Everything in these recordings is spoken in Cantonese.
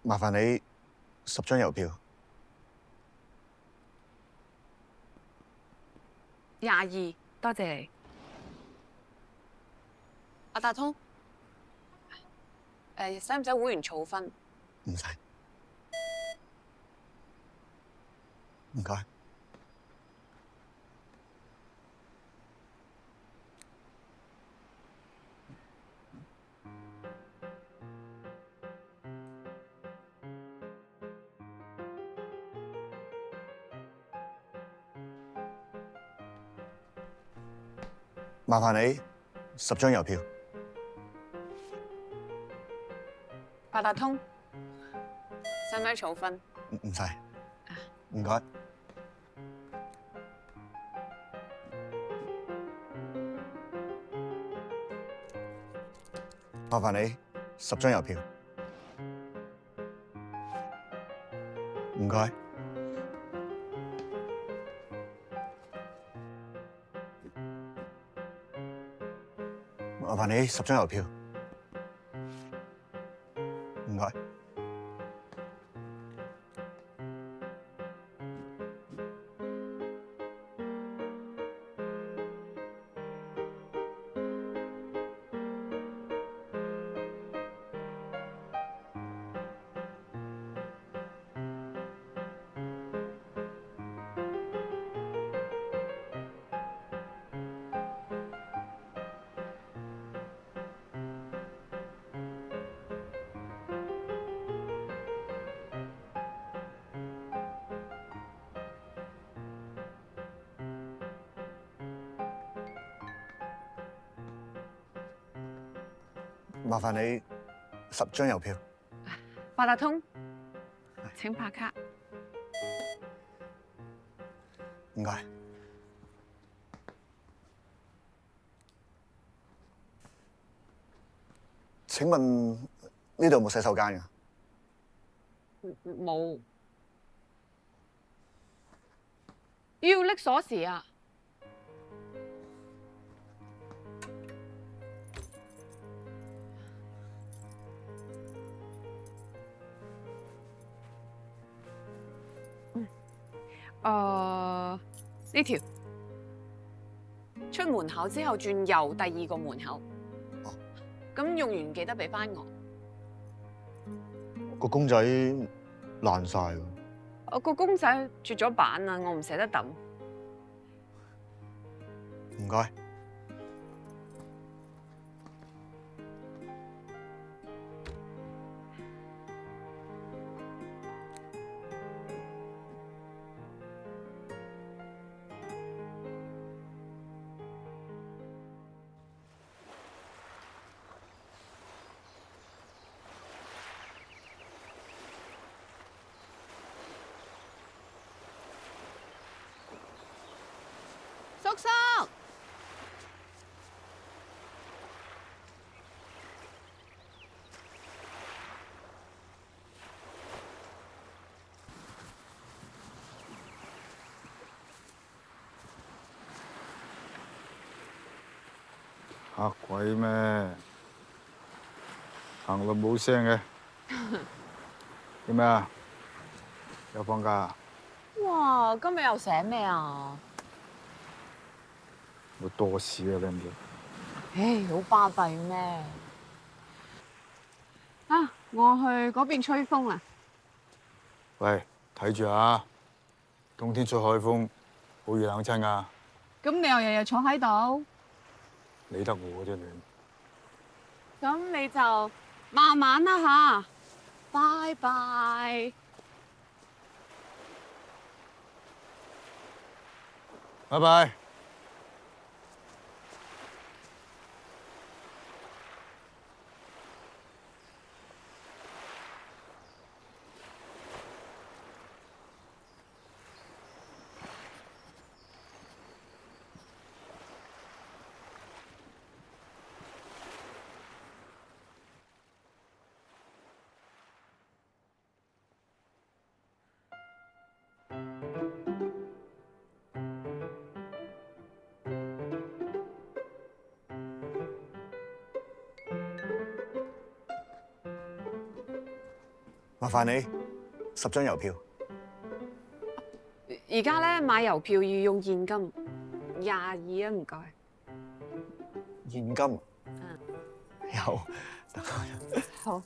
麻煩你10張郵票。22，多謝你。阿達通，使唔使會員儲分？唔使，唔該。麻煩你10張郵票。八達通，使唔使儲分？唔使，唔該。麻煩你10張郵票。唔該。麻煩你10張郵票。唔該。麻煩你10張郵票。八達通，請拍卡。唔該。請問呢度有冇洗手間㗎？冇。要拎鎖匙啊！呢條出門口之後轉右第2個門口。哦。咁用完記得俾翻我。個公仔爛晒喎。我個公仔絕咗版啊，我唔捨得抌。唔該。叔叔，嚇鬼咩？行路冇聲嘅。做咩啊？又放假啊？哇！今日又寫咩啊？我多事啊，你唔知？唉，好巴閉咩？啊！我去嗰邊吹風啊！喂，睇住啊！冬天出海風，好易冷親啊！咁你又日日坐喺度，理得我啫你。咁你就慢慢啦吓，拜拜。拜拜。麻煩你10張郵票。而家咧買郵票要用現金，22啊，唔該。現金嗯，有。好。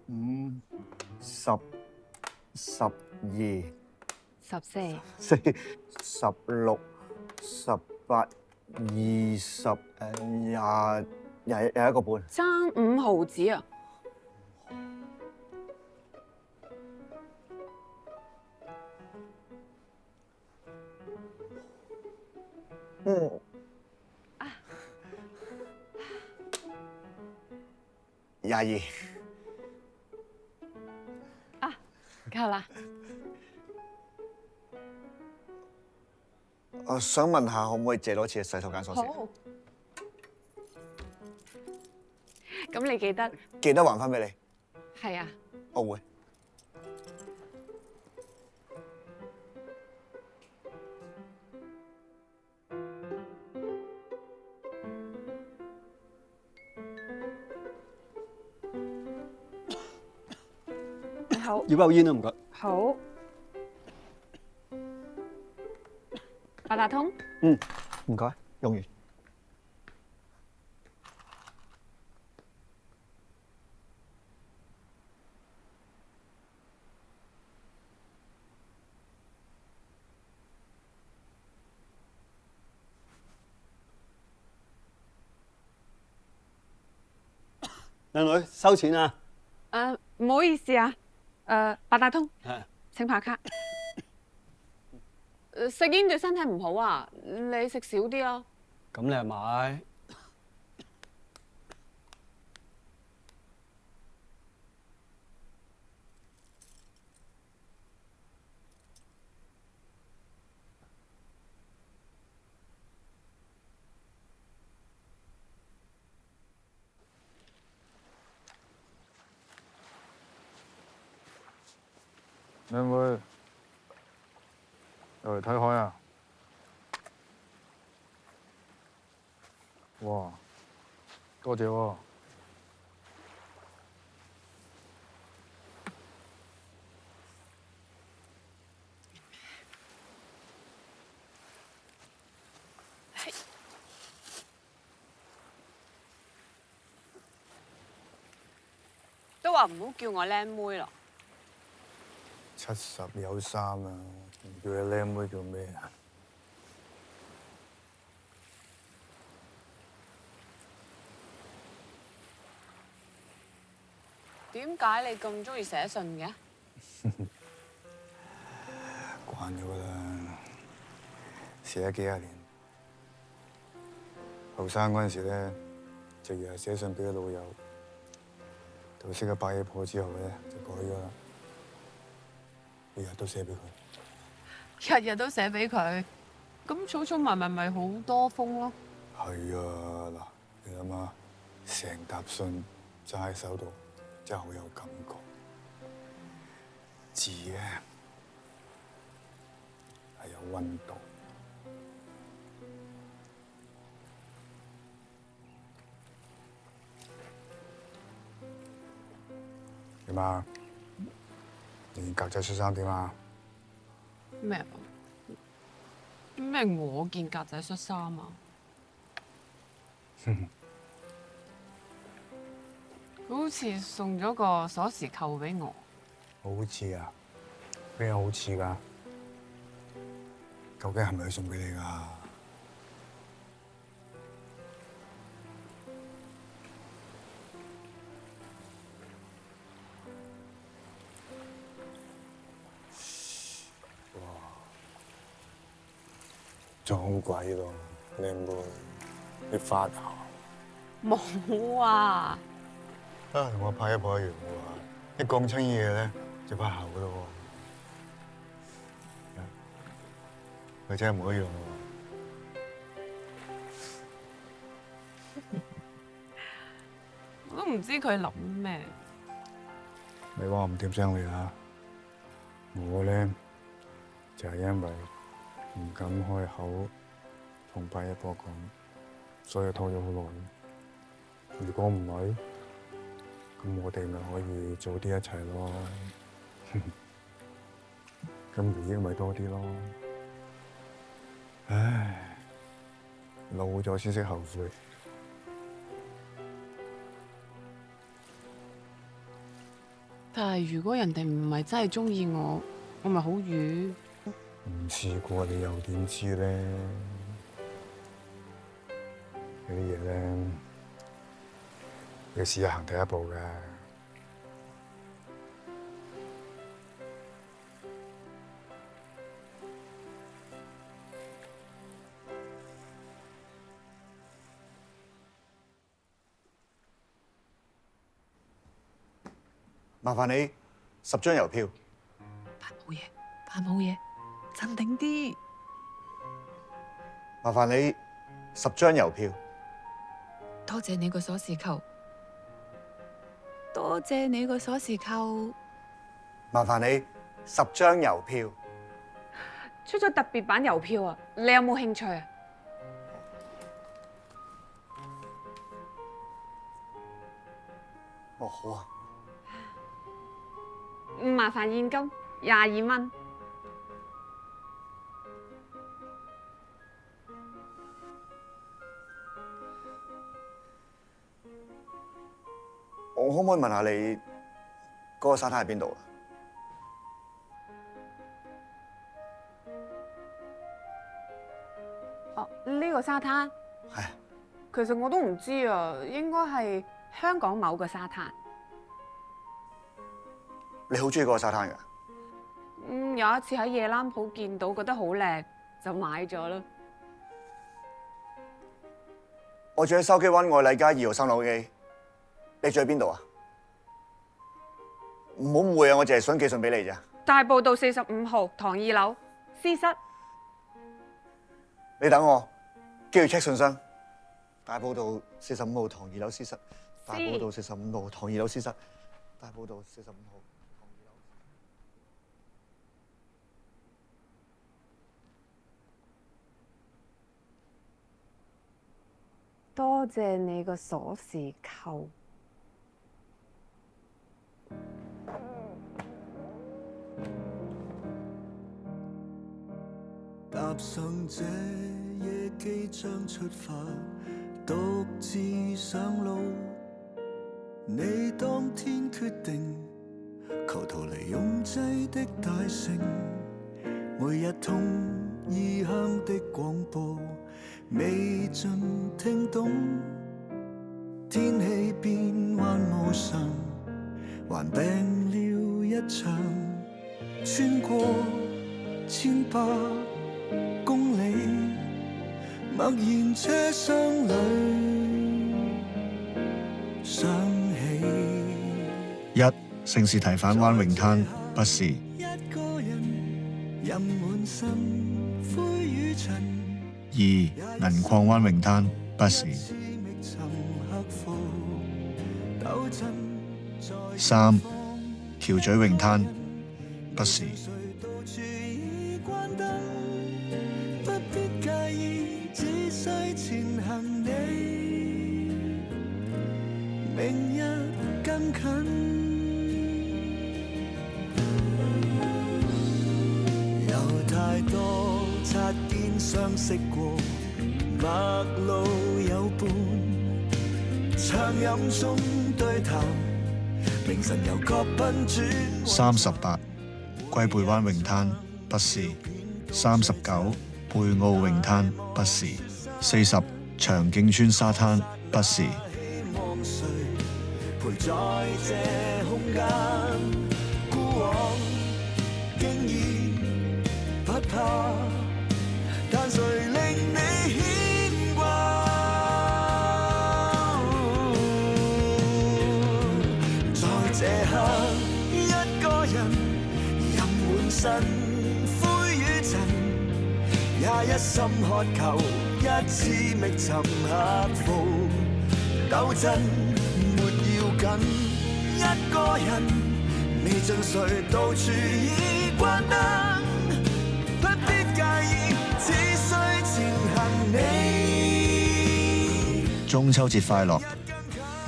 5、10、12、 14、 4、16、18、20、21個半。爭5毫子啊！嗯。22。夠啦。我想問下，可唔可以借多次洗手間鎖匙？好。咁你記得？記得還翻俾你。係啊。我會。好。要包煙啊，唔該。好。八達通。唔該，用完。靚女，收錢啊！唔好意思啊。八達通。係。請拍卡。食煙對身體唔好啊，你食少啲啊。咁你係買？兩位又嚟睇海啊！哇，多謝喎。都話唔好叫我靚妹咯。 70有3啊，唔叫你靚妹叫咩啊？點解你咁中意寫信嘅？慣咗㗎啦，寫咗幾廿年。後生嗰陣時咧，就日日寫信俾個老友，到識咗八爺婆之後咧，就改咗啦。 日日都寫俾佢，日日都寫俾佢，咁儲儲埋埋咪好多封咯。係啊，嗱，你諗下，成沓信揸喺手度，真係好有感覺。字咧係有溫度。點啊？ 你件格仔恤衫點啊？咩啊？咩我件格仔恤衫啊？佢好似送咗個鎖匙扣俾我。好似啊？邊有好似㗎？究竟係咪佢送俾你㗎？撞鬼咯，靚妹，你發姣？冇啊！同我拍一婆一樣喎，一講親嘢咧就發姣噶咯喎，佢真係冇一樣喎。我都唔知佢諗咩。你話我唔掂聲你啊！我咧就就係因為唔敢開口同八一波講，所以拖咗好耐。如果唔係，咁我哋咪可以早啲一齊咯。咁回憶咪多啲咯。唉，老咗先識後悔。但係如果人哋唔係真係中意我，我咪好瘀。唔試過你又點知咧？有啲嘢咧，要試下行第一步㗎。麻煩你10張郵票。扮冇嘢，鎮定啲。麻煩你10張郵票。多謝你個鎖匙扣，多謝你個鎖匙扣。麻煩你10張郵票。出咗特別版郵票啊！你有冇興趣啊？哦，好啊。麻煩現金22蚊。我可唔可以問下你嗰個沙灘喺邊度啊？哦，呢個沙灘係。其實我都唔知啊，應該係香港某個沙灘。你好中意嗰個沙灘㗎？有一次喺夜冷鋪見到，覺得好靚，就買咗啦。我住喺筲箕灣愛麗街2號3樓機，你住喺邊度啊？唔好誤會啊，我淨係想寄信俾你咋。大埔道45號唐2樓私室。你等我，記住 check 信箱。大埔道45號唐2樓私室。大埔道45號唐2樓私室。大埔道45號。多謝你個鎖匙扣。踏上這夜機將出發，獨自上路。你當天決定，求逃離擁擠的大城，每日通異鄉的廣播。未盡聽懂，天氣變幻無常，患病了一場，穿過千百公里，默然車廂裏想起。1. 聖士提反灣泳灘不是。一個人任滿身灰與塵。2. 銀礦灣泳灘不是。3. 橋咀泳灘不是。不必介意，只需前行你，明日更近。有太多擦肩相識過，陌路有伴，暢飲中對談，明晨又各奔轉。38. 龜背灣泳灘不是。39. 貝澳泳灘不是。40. 長徑村沙灘不是。望誰陪在這空間，過往經已不怕，但誰令你牽掛？在這刻，一個人任滿身灰與塵，也一心渴求一次覓尋克服鬥爭，沒要緊。一個人未盡誰到處已關燈，中秋節快樂！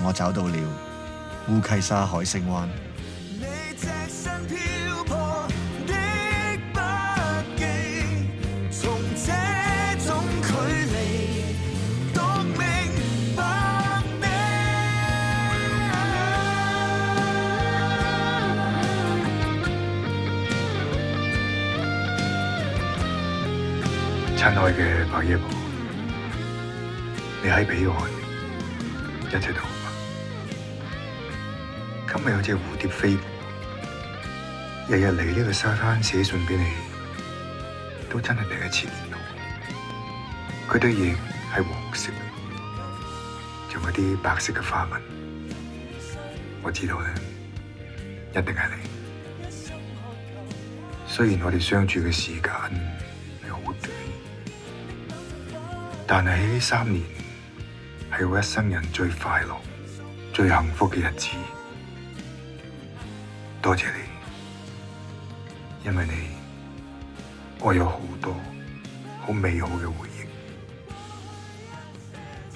我找到了烏溪沙海星灣。你隻身漂泊的筆記，從這種距離讀明白你。親愛嘅白夜婆，你喺彼岸，一切都好嗎？今日有隻蝴蝶飛過，日日嚟呢個沙灘寫信俾你，都真係第一次見到。佢對翼係黃色，仲有啲白色嘅花紋。我知道咧，一定係你。雖然我哋相處嘅時間係好短，但係喺呢3年係我一生人最快樂、最幸福嘅日子。多謝你，因為你，我有好多好美好嘅回憶。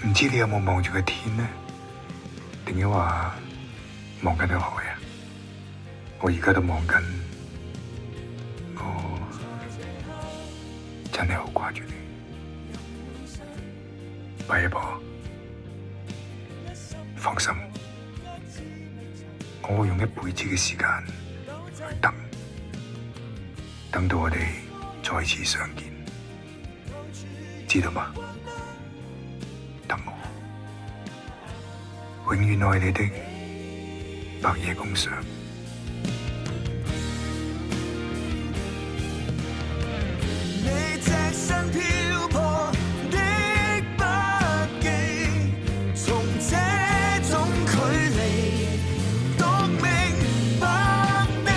唔知你有冇望住個天呢？定係話望緊個海啊？我而家都望緊，我真係好掛住你，白夜婆。放心，我會用一輩子嘅時間去等到我哋再次相見，知道嗎？等我，永遠愛你的白夜公上。你隻身漂泊的筆記，從這種距離讀明白你。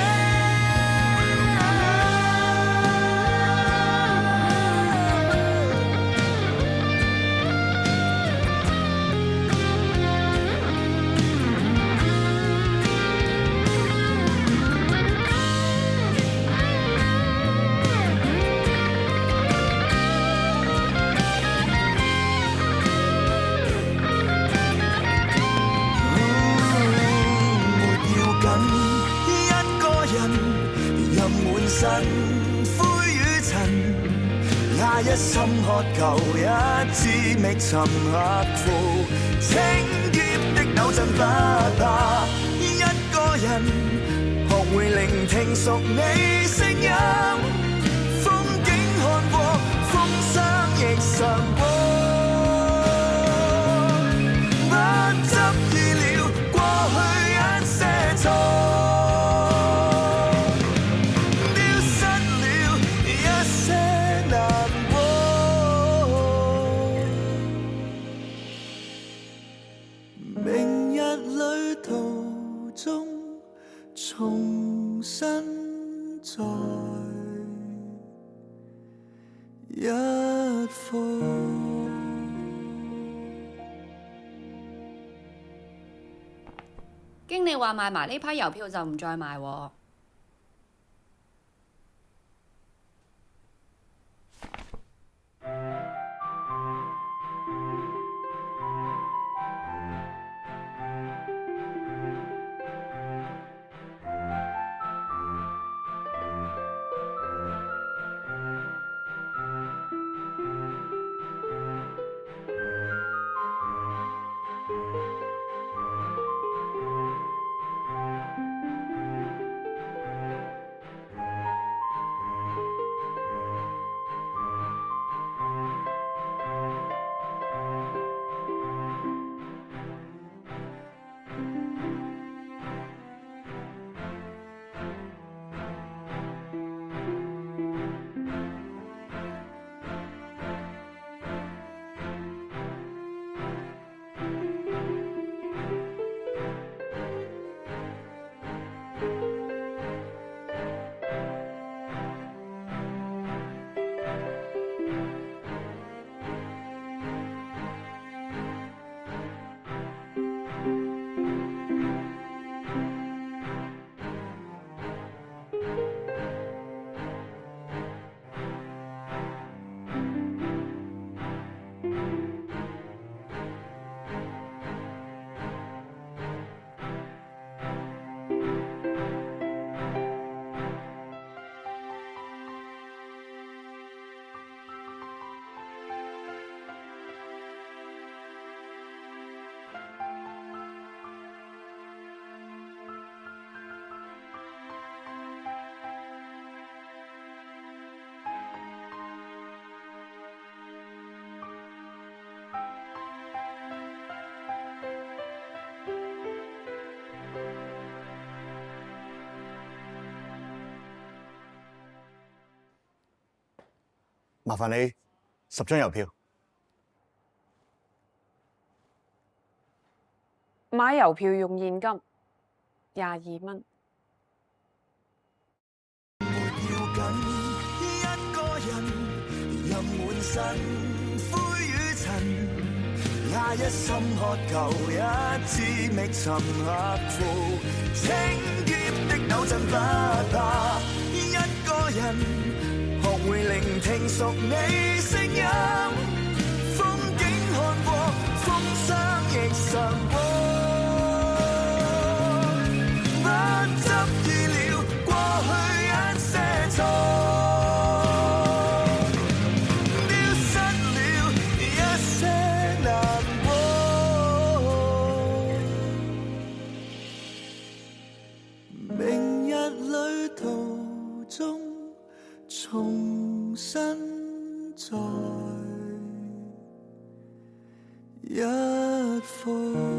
塵灰與塵，那一心渴求一支覓尋刻苦，清潔的扭震不怕，一個人學會聆聽屬你聲音，風景看過，風霜亦嘗過。明日旅途中重新再一課。經理話賣埋呢批郵票就唔再賣喎。麻煩你10張郵票。買郵票用現金22蚊。一個人任滿身灰與塵，也一心渴求一支覓尋克服清潔的抖震不怕。一個人學會聆聽屬你聲音，風景看過，風霜亦嘗過，不執意了過去一些錯，丟失了一些難過。明日旅途中重新再一課。